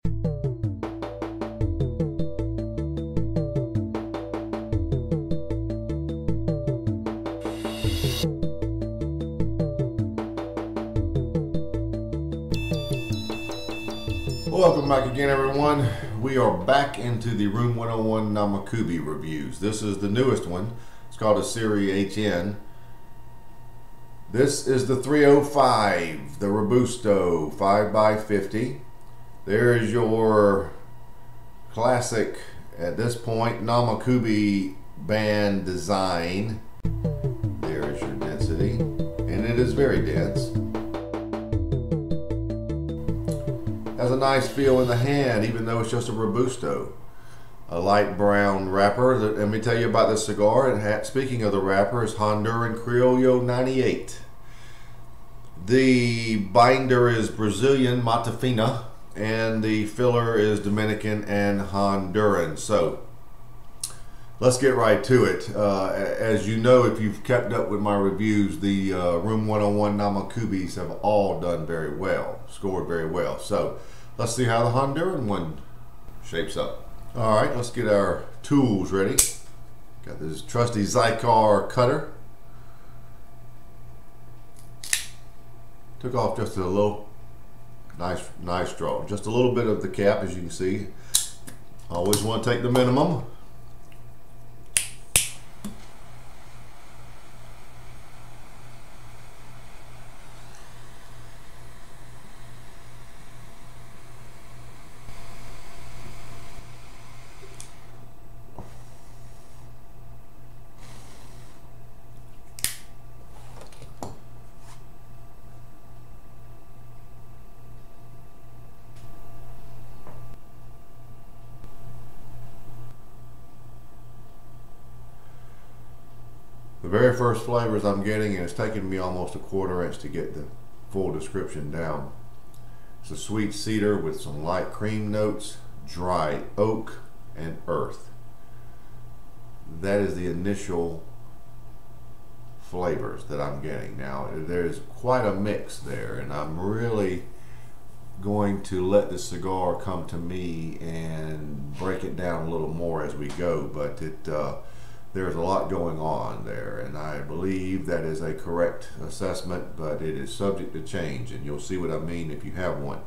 Welcome back again, everyone. We are back into the Room 101 Namakubi reviews. This is the newest one. It's called a Serie HN. This is the 305, the Robusto 5x50. There is your classic, at this point, Namakubi band design. There is your density, and it is very dense. Has a nice feel in the hand, even though it's just a Robusto. A light brown wrapper. Let me tell you about this cigar. Speaking of the wrapper, it's Honduran Criollo 98. The binder is Brazilian Matafina, and the filler is Dominican and Honduran. So let's get right to it. As you know, if you've kept up with my reviews, the Room 101 Namakubis have all done very well, scored very well. So let's see how the Honduran one shapes up. All right, let's get our tools ready. Got this trusty Zycar cutter. Took off just a little, nice draw. Just a little bit of the cap, as you can see. Always want to take the minimum. The very first flavors I'm getting, and it's taken me almost a quarter inch to get the full description down. It's a sweet cedar with some light cream notes, dry oak, and earth. That is the initial flavors that I'm getting. Now, there's quite a mix there, and I'm really going to let the cigar come to me and break it down a little more as we go, but there's a lot going on there, and I believe that is a correct assessment, but it is subject to change, and you'll see what I mean if you have one.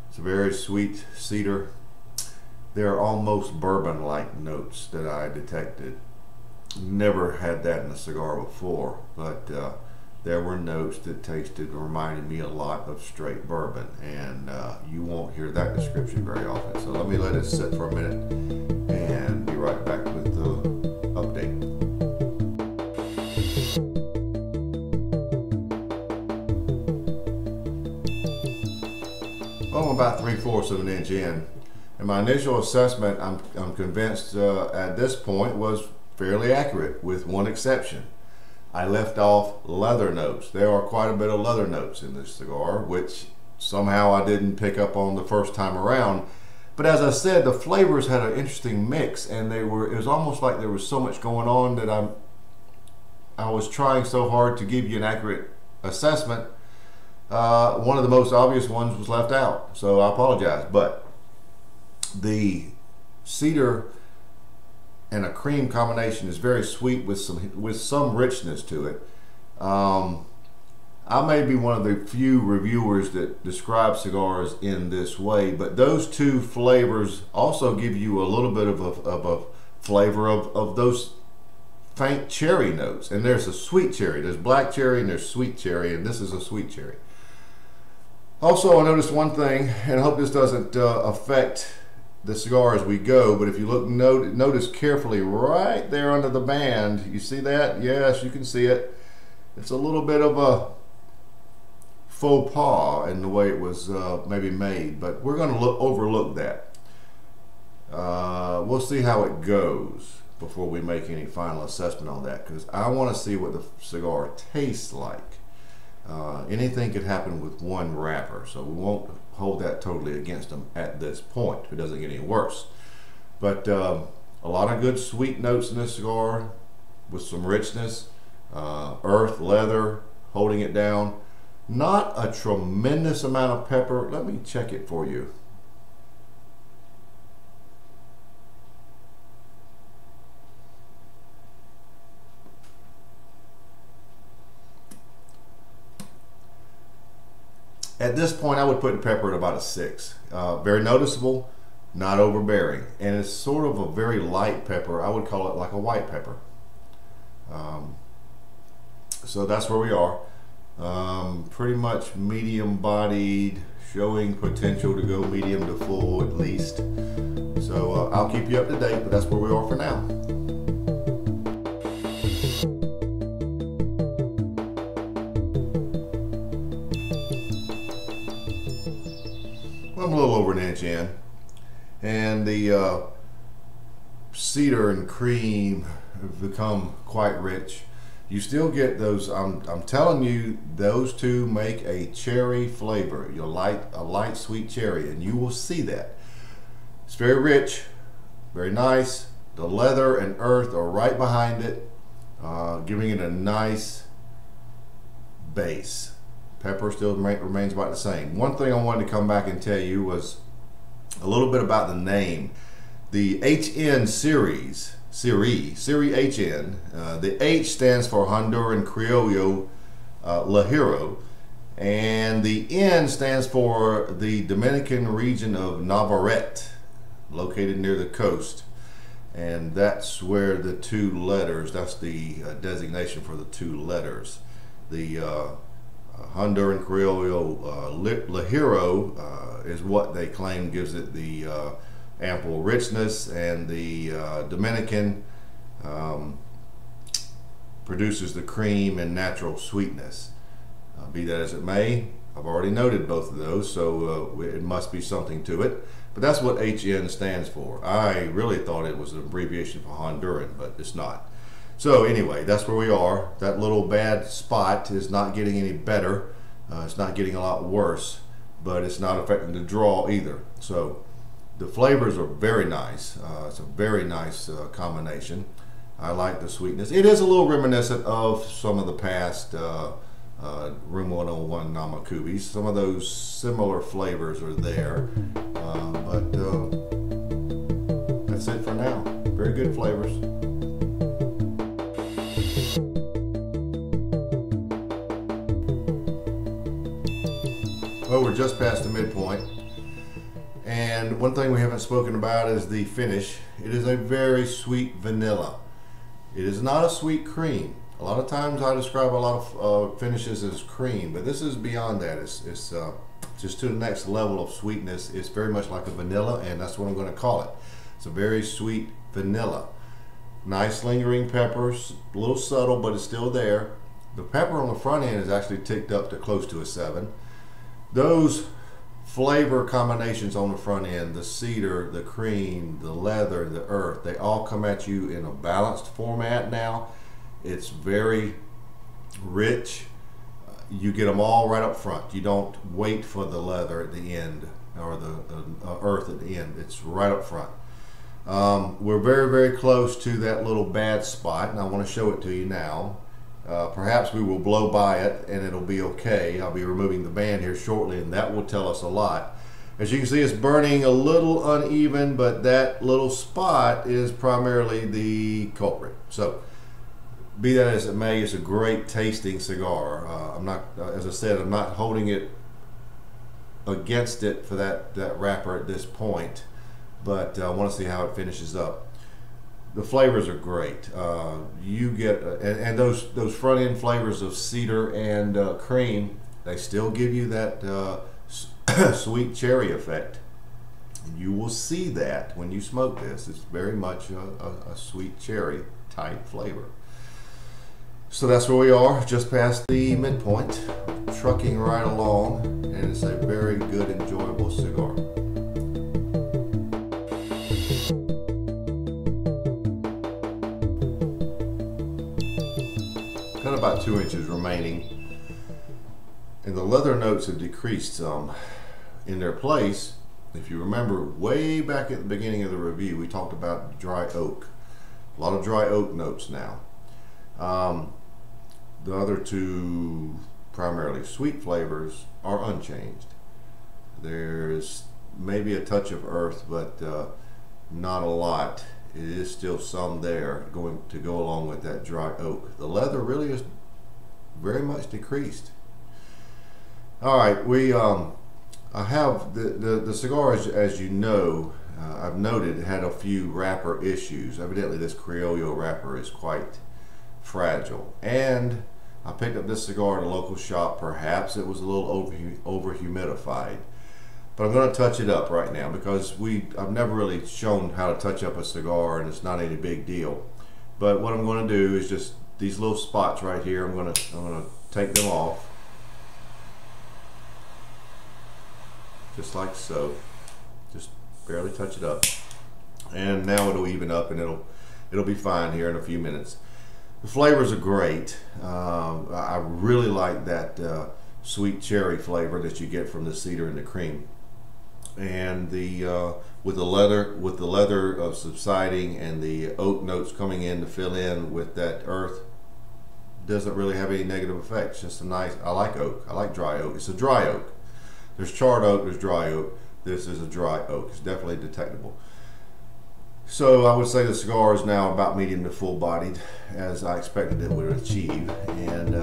It's a very sweet cedar. There are almost bourbon-like notes that I detected. Never had that in a cigar before, but there were notes that tasted, reminded me a lot of straight bourbon, and you won't hear that description very often. So let me let it sit for a minute and be right back with the update. Well, I'm about 3/4 of an inch in, and my initial assessment, I'm convinced at this point, was fairly accurate, with one exception. I left off leather notes. There are quite a bit of leather notes in this cigar, which somehow I didn't pick up on the first time around. But as I said, the flavors had an interesting mix, and it was almost like there was so much going on that I was trying so hard to give you an accurate assessment. One of the most obvious ones was left out, so I apologize. But the cedar and a cream combination is very sweet with some richness to it. I may be one of the few reviewers that describe cigars in this way, but those two flavors also give you a little bit of a flavor of those faint cherry notes. And there's a sweet cherry, there's black cherry and there's sweet cherry, and this is a sweet cherry. Also, I noticed one thing, and I hope this doesn't affect the cigar as we go, but if you look, notice carefully right there under the band, you see that? Yes, you can see it. It's a little bit of a faux pas in the way it was maybe made, but we're going to overlook that. We'll see how it goes before we make any final assessment on that, because I want to see what the cigar tastes like. Anything could happen with one wrapper, so we won't hold that totally against them at this point if it doesn't get any worse. But a lot of good sweet notes in this cigar with some richness, earth, leather, holding it down. Not a tremendous amount of pepper. Let me check it for you. At this point, I would put the pepper at about a 6. Very noticeable, not overbearing, and it's sort of a very light pepper. I would call it like a white pepper. So that's where we are. Pretty much medium bodied, showing potential to go medium to full at least. So I'll keep you up to date, but that's where we are for now. Well, I'm a little over an inch in, and the cedar and cream have become quite rich. You still get those, I'm telling you, those two make a cherry flavor. A light sweet cherry, and you will see that. It's very rich, very nice. The leather and earth are right behind it, giving it a nice base. Pepper still remains about the same. One thing I wanted to come back and tell you was a little bit about the name. The HN series, Serie HN, the H stands for Honduran Criollo Ligero, and the N stands for the Dominican region of Navarrete, located near the coast. And that's where the two letters, that's the designation for the two letters. The Honduran Criollo Ligero is what they claim gives it the ample richness, and the Dominican produces the cream and natural sweetness. Be that as it may, I've already noted both of those, so it must be something to it. But that's what HN stands for. I really thought it was an abbreviation for Honduran, but it's not. So anyway, that's where we are. That little bad spot is not getting any better. It's not getting a lot worse, but it's not affecting the draw either. So the flavors are very nice. It's a very nice combination. I like the sweetness. It is a little reminiscent of some of the past Room 101 Namakubis. Some of those similar flavors are there, but that's it for now. Very good flavors. Well, we're just past the midpoint. And one thing we haven't spoken about is the finish. It is a very sweet vanilla. It is not a sweet cream. A lot of times I describe a lot of finishes as cream, but this is beyond that. It's just to the next level of sweetness. It's very much like a vanilla, and that's what I'm going to call it. It's a very sweet vanilla. Nice lingering peppers, a little subtle, but it's still there. The pepper on the front end is actually ticked up to close to a 7. Those flavor combinations on the front end, the cedar, the cream, the leather, the earth, they all come at you in a balanced format now. It's very rich. You get them all right up front. You don't wait for the leather at the end or the earth at the end. It's right up front. We're very, very close to that little bad spot, and I want to show it to you now. Perhaps we will blow by it and it'll be okay. I'll be removing the band here shortly, and that will tell us a lot. As you can see, it's burning a little uneven, but that little spot is primarily the culprit. So be that as it may, it's a great tasting cigar. I'm not, as I said, I'm not holding it against it for that wrapper at this point, but I want to see how it finishes up. The flavors are great. You get and those front end flavors of cedar and cream, they still give you that sweet cherry effect. You will see that when you smoke this. It's very much a sweet cherry type flavor. So that's where we are, just past the midpoint, trucking right along, and it's a very good, enjoyable cigar. Got about 2 inches remaining, and the leather notes have decreased some in their place. If you remember way back at the beginning of the review, we talked about dry oak. A lot of dry oak notes now. The other two primarily sweet flavors are unchanged. There's maybe a touch of earth, but not a lot. It is still some there going to go along with that dry oak. The leather really is very much decreased. All right, I have the cigar, as you know, I've noted, had a few wrapper issues. Evidently, this Criollo wrapper is quite fragile, and I picked up this cigar at a local shop. Perhaps it was a little over humidified, but I'm going to touch it up right now because I've never really shown how to touch up a cigar, and it's not any big deal. But what I'm going to do is just these little spots right here. I'm going to take them off, just like so. Just barely touch it up, and now it'll even up, and it'll be fine here in a few minutes. The flavors are great. I really like that sweet cherry flavor that you get from the cedar and the cream, and with the leather subsiding and the oak notes coming in to fill in with that earth. Doesn't really have any negative effects. Just a nice. I like oak. I like dry oak. It's a dry oak. There's charred oak. There's dry oak. This is a dry oak. It's definitely detectable. So I would say the cigar is now about medium to full bodied, as I expected it would achieve, and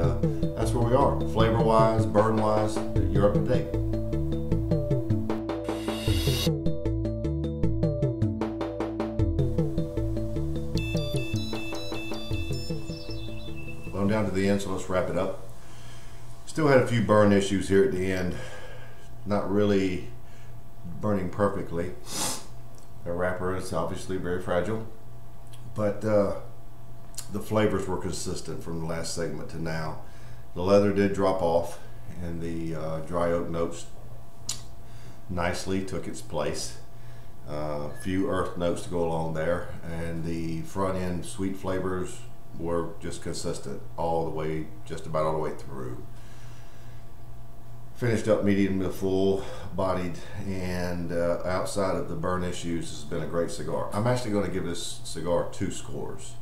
that's where we are. Flavor wise, burn wise, you're up to date. Well, I'm down to the end, so let's wrap it up. Still had a few burn issues here at the end. Not really burning perfectly. The wrapper is obviously very fragile, but the flavors were consistent from the last segment to now. The leather did drop off, and the dry oak notes nicely took its place. A few earth notes to go along there, and the front end sweet flavors were just consistent all the way, just about all the way through. Finished up medium to full bodied, and outside of the burn issues, this has been a great cigar. I'm actually going to give this cigar 2 scores.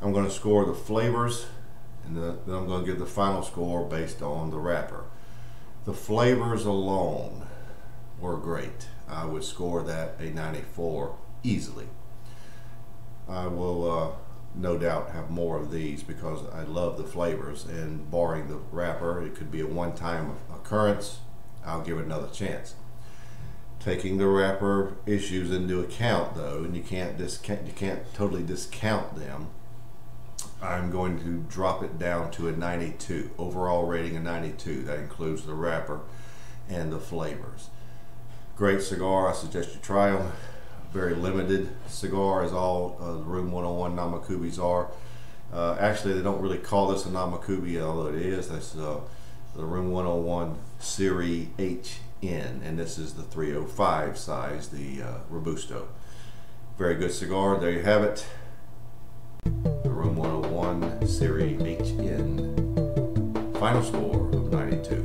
I'm going to score the flavors, and then I'm going to give the final score based on the wrapper. The flavors alone were great. I would score that a 94 easily. I will no doubt have more of these because I love the flavors, and barring the wrapper, it could be a one-time occurrence. I'll give it another chance. Taking the wrapper issues into account, though, and you can't totally discount them, I'm going to drop it down to a 92. Overall rating a 92. That includes the wrapper and the flavors. Great cigar. I suggest you try them. Very limited cigar, as all the Room 101 Namakubis are. Actually, they don't really call this a Namakubi, although it is. That's the Room 101 Serie HN, and this is the 305 size, the Robusto. Very good cigar. There you have it. The Room 101 Serie HN. Final score of 92.